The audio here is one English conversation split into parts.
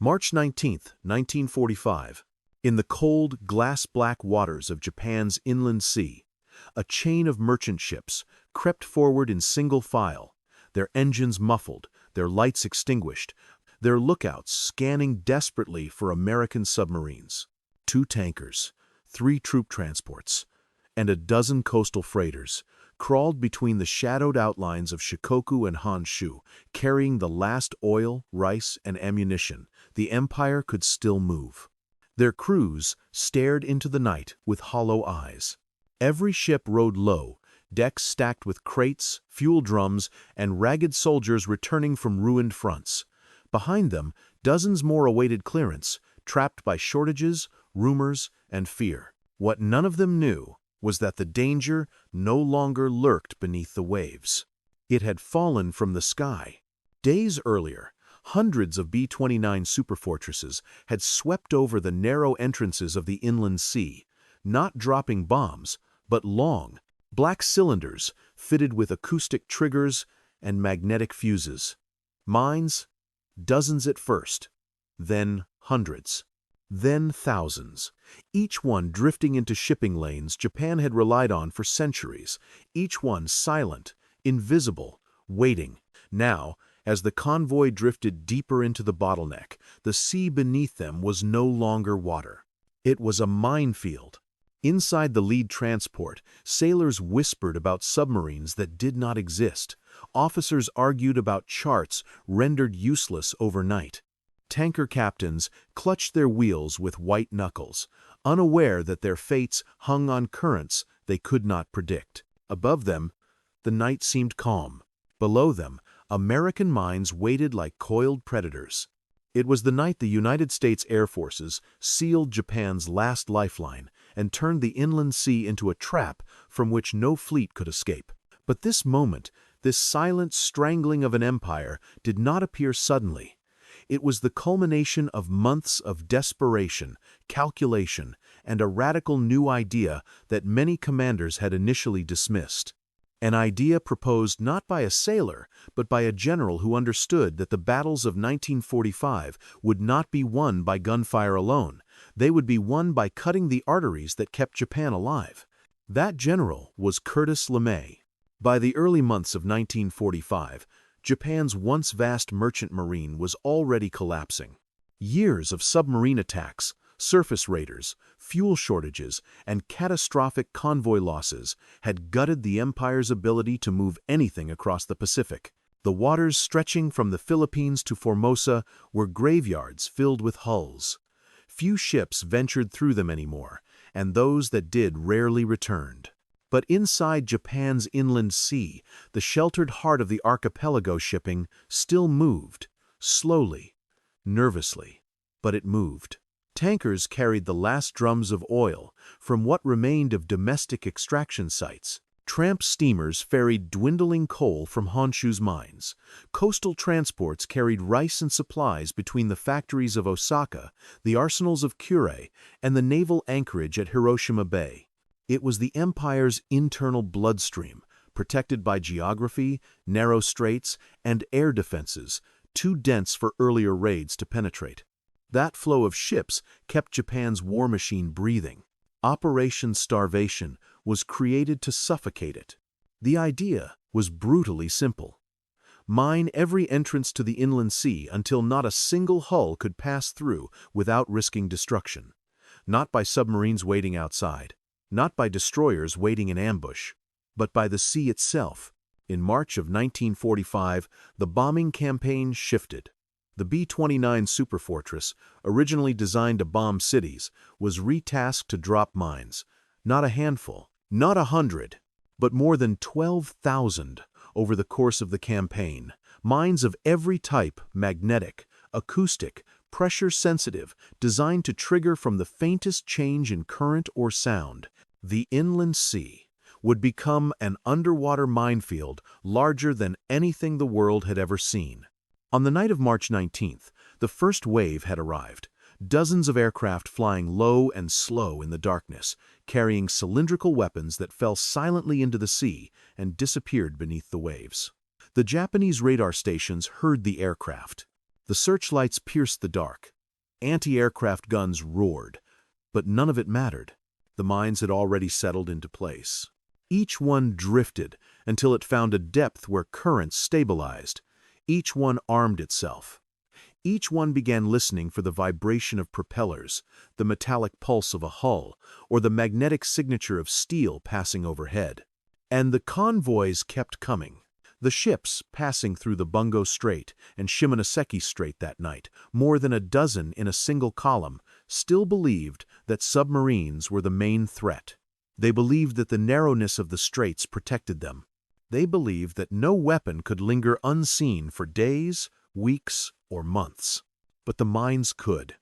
March 19, 1945. In the cold, glass-black waters of Japan's inland sea, a chain of merchant ships crept forward in single file, their engines muffled, their lights extinguished, their lookouts scanning desperately for American submarines. 2 tankers, 3 troop transports, and a dozen coastal freighters crawled between the shadowed outlines of Shikoku and Honshu, carrying the last oil, rice, and ammunition the Empire could still move. Their crews stared into the night with hollow eyes. Every ship rode low, decks stacked with crates, fuel drums, and ragged soldiers returning from ruined fronts. Behind them, dozens more awaited clearance, trapped by shortages, rumors, and fear. What none of them knew was that the danger no longer lurked beneath the waves. It had fallen from the sky. Days earlier, hundreds of B-29 Superfortresses had swept over the narrow entrances of the inland sea, not dropping bombs, but long, black cylinders fitted with acoustic triggers and magnetic fuses. Mines, dozens at first, then hundreds, then thousands, each one drifting into shipping lanes Japan had relied on for centuries, each one silent, invisible, waiting. Now, as the convoy drifted deeper into the bottleneck, the sea beneath them was no longer water. It was a minefield. Inside the lead transport, sailors whispered about submarines that did not exist. Officers argued about charts rendered useless overnight. Tanker captains clutched their wheels with white knuckles, unaware that their fates hung on currents they could not predict. Above them, the night seemed calm. Below them, American mines waited like coiled predators. It was the night the United States Air Forces sealed Japan's last lifeline and turned the inland sea into a trap from which no fleet could escape. But this moment, this silent strangling of an empire, did not appear suddenly. It was the culmination of months of desperation, calculation, and a radical new idea that many commanders had initially dismissed. An idea proposed not by a sailor, but by a general who understood that the battles of 1945 would not be won by gunfire alone. They would be won by cutting the arteries that kept Japan alive. That general was Curtis LeMay. By the early months of 1945, Japan's once vast merchant marine was already collapsing. Years of submarine attacks, surface raiders, fuel shortages, and catastrophic convoy losses had gutted the Empire's ability to move anything across the Pacific. The waters stretching from the Philippines to Formosa were graveyards filled with hulls. Few ships ventured through them anymore, and those that did rarely returned. But inside Japan's inland sea, the sheltered heart of the archipelago shipping still moved, slowly, nervously, but it moved. Tankers carried the last drums of oil from what remained of domestic extraction sites. Tramp steamers ferried dwindling coal from Honshu's mines. Coastal transports carried rice and supplies between the factories of Osaka, the arsenals of Kure, and the naval anchorage at Hiroshima Bay. It was the Empire's internal bloodstream, protected by geography, narrow straits, and air defenses, too dense for earlier raids to penetrate. That flow of ships kept Japan's war machine breathing. Operation Starvation was created to suffocate it. The idea was brutally simple. Mine every entrance to the inland sea until not a single hull could pass through without risking destruction. Not by submarines waiting outside, not by destroyers waiting in ambush, but by the sea itself. In March of 1945, the bombing campaign shifted. The B-29 Superfortress, originally designed to bomb cities, was retasked to drop mines. Not a handful, not 100, but more than 12,000 over the course of the campaign. Mines of every type, magnetic, acoustic, pressure-sensitive, designed to trigger from the faintest change in current or sound. The inland sea would become an underwater minefield larger than anything the world had ever seen. On the night of March 19th, the first wave had arrived, dozens of aircraft flying low and slow in the darkness, carrying cylindrical weapons that fell silently into the sea and disappeared beneath the waves. The Japanese radar stations heard the aircraft. The searchlights pierced the dark. Anti-aircraft guns roared, but none of it mattered. The mines had already settled into place. Each one drifted until it found a depth where currents stabilized. Each one armed itself. Each one began listening for the vibration of propellers, the metallic pulse of a hull, or the magnetic signature of steel passing overhead. And the convoys kept coming. The ships passing through the Bungo Strait and Shimonoseki Strait that night, more than a dozen in a single column, still believed that submarines were the main threat. They believed that the narrowness of the straits protected them. They believed that no weapon could linger unseen for days, weeks, or months. But the mines could.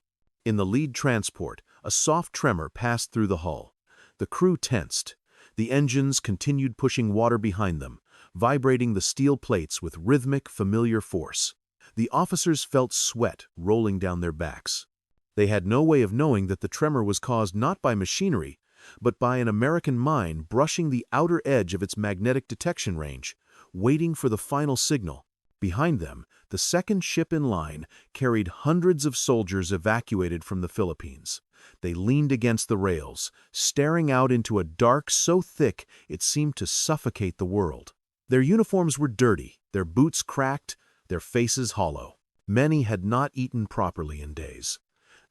In the lead transport, a soft tremor passed through the hull. The crew tensed. The engines continued pushing water behind them, vibrating the steel plates with rhythmic, familiar force. The officers felt sweat rolling down their backs. They had no way of knowing that the tremor was caused not by machinery, but by an American mine brushing the outer edge of its magnetic detection range, waiting for the final signal. Behind them, the second ship in line carried hundreds of soldiers evacuated from the Philippines. They leaned against the rails, staring out into a dark so thick it seemed to suffocate the world. Their uniforms were dirty, their boots cracked, their faces hollow. Many had not eaten properly in days.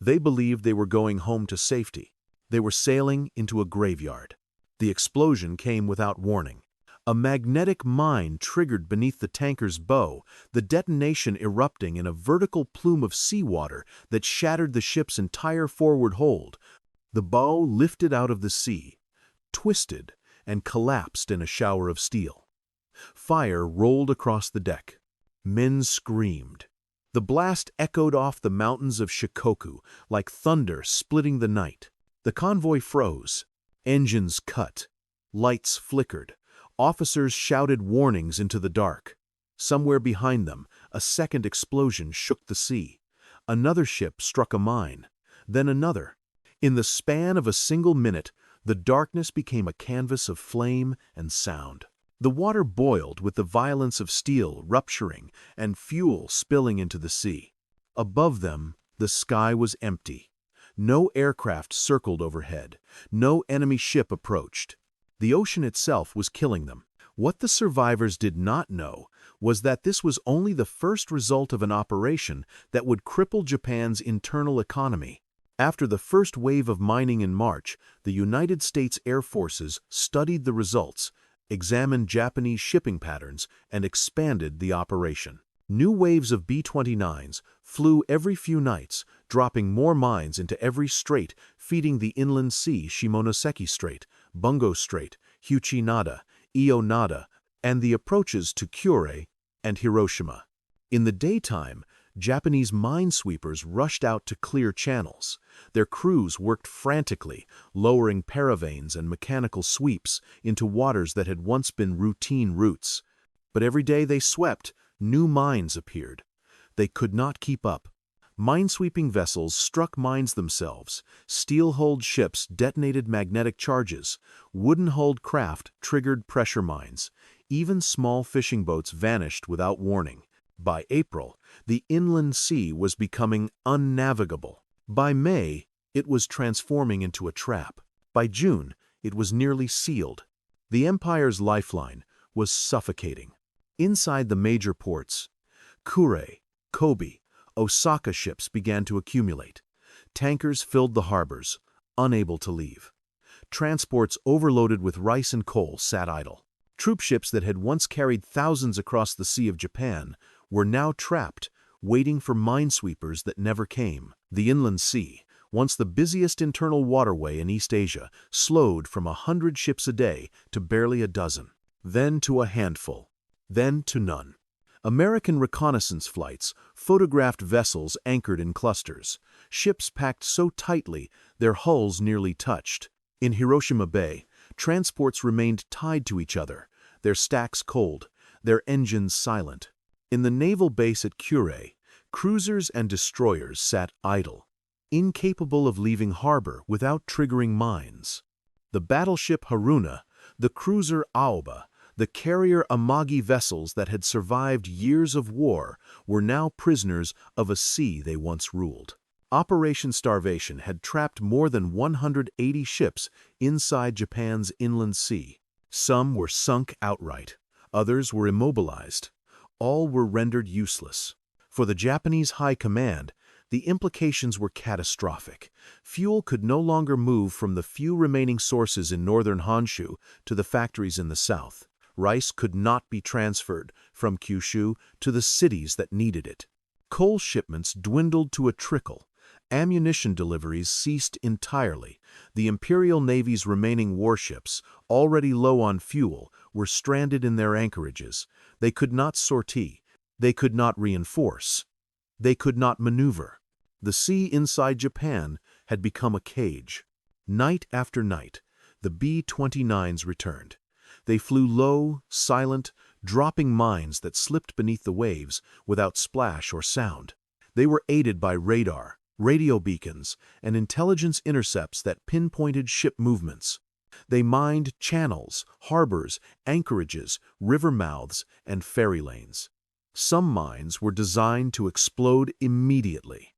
They believed they were going home to safety. They were sailing into a graveyard. The explosion came without warning. A magnetic mine triggered beneath the tanker's bow, the detonation erupting in a vertical plume of seawater that shattered the ship's entire forward hold. The bow lifted out of the sea, twisted, and collapsed in a shower of steel. Fire rolled across the deck. Men screamed. The blast echoed off the mountains of Shikoku like thunder splitting the night. The convoy froze. Engines cut. Lights flickered. Officers shouted warnings into the dark. Somewhere behind them, a second explosion shook the sea. Another ship struck a mine, then another. In the span of a single minute, the darkness became a canvas of flame and sound. The water boiled with the violence of steel rupturing and fuel spilling into the sea. Above them, the sky was empty. No aircraft circled overhead. No enemy ship approached. The ocean itself was killing them. What the survivors did not know was that this was only the first result of an operation that would cripple Japan's internal economy. After the first wave of mining in March, the United States Air Forces studied the results, examined Japanese shipping patterns, and expanded the operation. New waves of B-29s flew every few nights, dropping more mines into every strait, feeding the inland sea Shimonoseki Strait, Bungo Strait, Huchinada, Ionada, and the approaches to Kure and Hiroshima. In the daytime, Japanese minesweepers rushed out to clear channels. Their crews worked frantically, lowering paravanes and mechanical sweeps into waters that had once been routine routes. But every day they swept, new mines appeared. They could not keep up. Minesweeping vessels struck mines themselves. Steel-hulled ships detonated magnetic charges. Wooden-hulled craft triggered pressure mines. Even small fishing boats vanished without warning. By April, the inland sea was becoming unnavigable. By May, it was transforming into a trap. By June, it was nearly sealed. The Empire's lifeline was suffocating. Inside the major ports, Kure, Kobe, Osaka ships began to accumulate. Tankers filled the harbors, unable to leave. Transports overloaded with rice and coal sat idle. Troopships that had once carried thousands across the Sea of Japan were now trapped, waiting for minesweepers that never came. The inland sea, once the busiest internal waterway in East Asia, slowed from 100 ships a day to barely a dozen, then to a handful, then to none. American reconnaissance flights photographed vessels anchored in clusters, ships packed so tightly their hulls nearly touched. In Hiroshima Bay, transports remained tied to each other, their stacks cold, their engines silent. In the naval base at Kure, cruisers and destroyers sat idle, incapable of leaving harbor without triggering mines. The battleship Haruna, the cruiser Aoba, the carrier Amagi vessels that had survived years of war were now prisoners of a sea they once ruled. Operation Starvation had trapped more than 180 ships inside Japan's inland sea. Some were sunk outright. Others were immobilized. All were rendered useless. For the Japanese High Command, the implications were catastrophic. Fuel could no longer move from the few remaining sources in northern Honshu to the factories in the south. Rice could not be transferred from Kyushu to the cities that needed it. Coal shipments dwindled to a trickle. Ammunition deliveries ceased entirely. The Imperial Navy's remaining warships, already low on fuel, were stranded in their anchorages. They could not sortie. They could not reinforce. They could not maneuver. The sea inside Japan had become a cage. Night after night, the B-29s returned. They flew low, silent, dropping mines that slipped beneath the waves without splash or sound. They were aided by radar, radio beacons, and intelligence intercepts that pinpointed ship movements. They mined channels, harbors, anchorages, river mouths, and ferry lanes. Some mines were designed to explode immediately.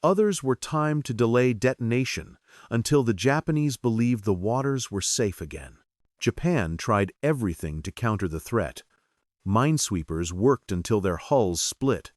Others were timed to delay detonation until the Japanese believed the waters were safe again. Japan tried everything to counter the threat. Minesweepers worked until their hulls split.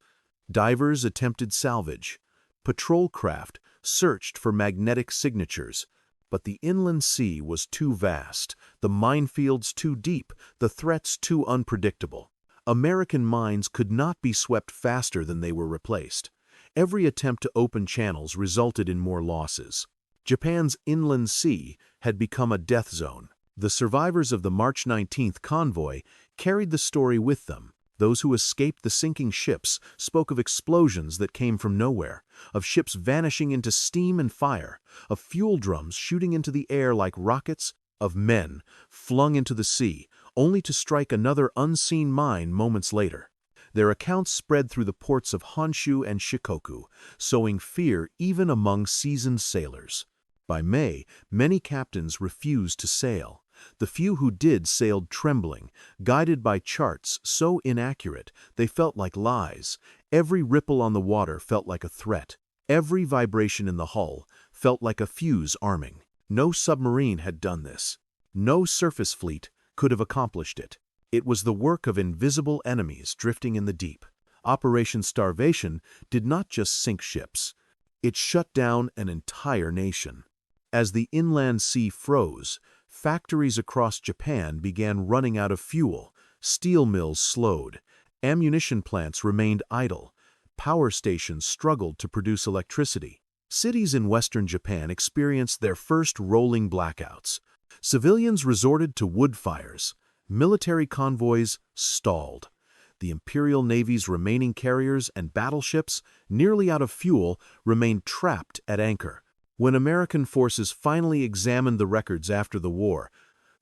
Divers attempted salvage. Patrol craft searched for magnetic signatures. But the inland sea was too vast, the minefields too deep, the threats too unpredictable. American mines could not be swept faster than they were replaced. Every attempt to open channels resulted in more losses. Japan's inland sea had become a death zone. The survivors of the March 19th convoy carried the story with them. Those who escaped the sinking ships spoke of explosions that came from nowhere, of ships vanishing into steam and fire, of fuel drums shooting into the air like rockets, of men flung into the sea, only to strike another unseen mine moments later. Their accounts spread through the ports of Honshu and Shikoku, sowing fear even among seasoned sailors. By May, many captains refused to sail. The few who did sailed trembling, guided by charts so inaccurate they felt like lies. Every ripple on the water felt like a threat. Every vibration in the hull felt like a fuse arming. No submarine had done this. No surface fleet could have accomplished it. It was the work of invisible enemies drifting in the deep. Operation Starvation did not just sink ships. It shut down an entire nation. As the inland sea froze, factories across Japan began running out of fuel, steel mills slowed, ammunition plants remained idle, power stations struggled to produce electricity. Cities in western Japan experienced their first rolling blackouts. Civilians resorted to wood fires. Military convoys stalled. The Imperial Navy's remaining carriers and battleships, nearly out of fuel, remained trapped at anchor. When American forces finally examined the records after the war,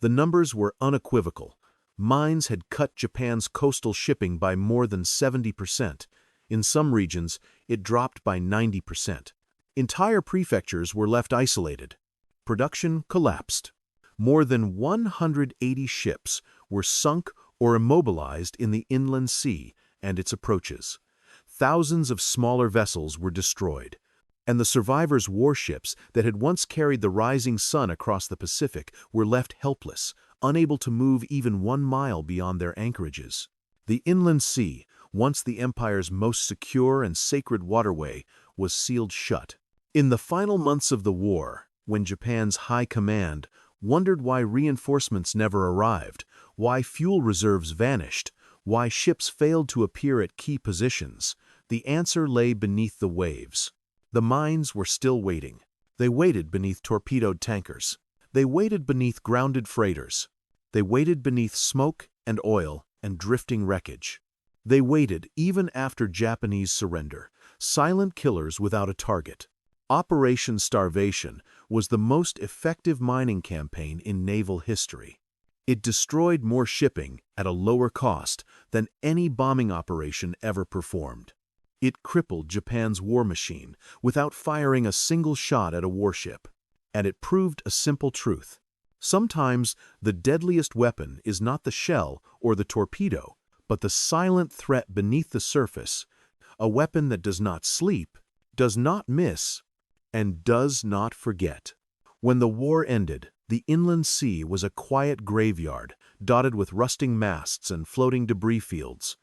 the numbers were unequivocal. Mines had cut Japan's coastal shipping by more than 70%. In some regions, it dropped by 90%. Entire prefectures were left isolated. Production collapsed. More than 180 ships were sunk or immobilized in the inland sea and its approaches. Thousands of smaller vessels were destroyed. And the survivors' warships that had once carried the rising sun across the Pacific were left helpless, unable to move even 1 mile beyond their anchorages. The inland sea, once the empire's most secure and sacred waterway, was sealed shut. In the final months of the war, when Japan's high command wondered why reinforcements never arrived, why fuel reserves vanished, why ships failed to appear at key positions, the answer lay beneath the waves. The mines were still waiting. They waited beneath torpedoed tankers. They waited beneath grounded freighters. They waited beneath smoke and oil and drifting wreckage. They waited even after Japanese surrender, silent killers without a target. Operation Starvation was the most effective mining campaign in naval history. It destroyed more shipping at a lower cost than any bombing operation ever performed. It crippled Japan's war machine without firing a single shot at a warship. And it proved a simple truth. Sometimes the deadliest weapon is not the shell or the torpedo, but the silent threat beneath the surface, a weapon that does not sleep, does not miss, and does not forget. When the war ended, the inland sea was a quiet graveyard, dotted with rusting masts and floating debris fields.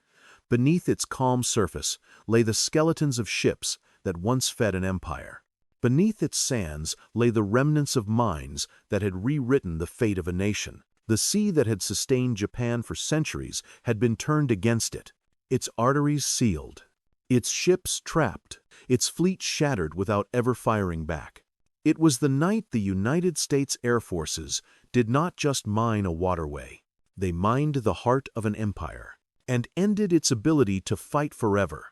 Beneath its calm surface lay the skeletons of ships that once fed an empire. Beneath its sands lay the remnants of minds that had rewritten the fate of a nation. The sea that had sustained Japan for centuries had been turned against it, its arteries sealed, its ships trapped, its fleet shattered without ever firing back. It was the night the United States Air Forces did not just mine a waterway. They mined the heart of an empire and ended its ability to fight forever.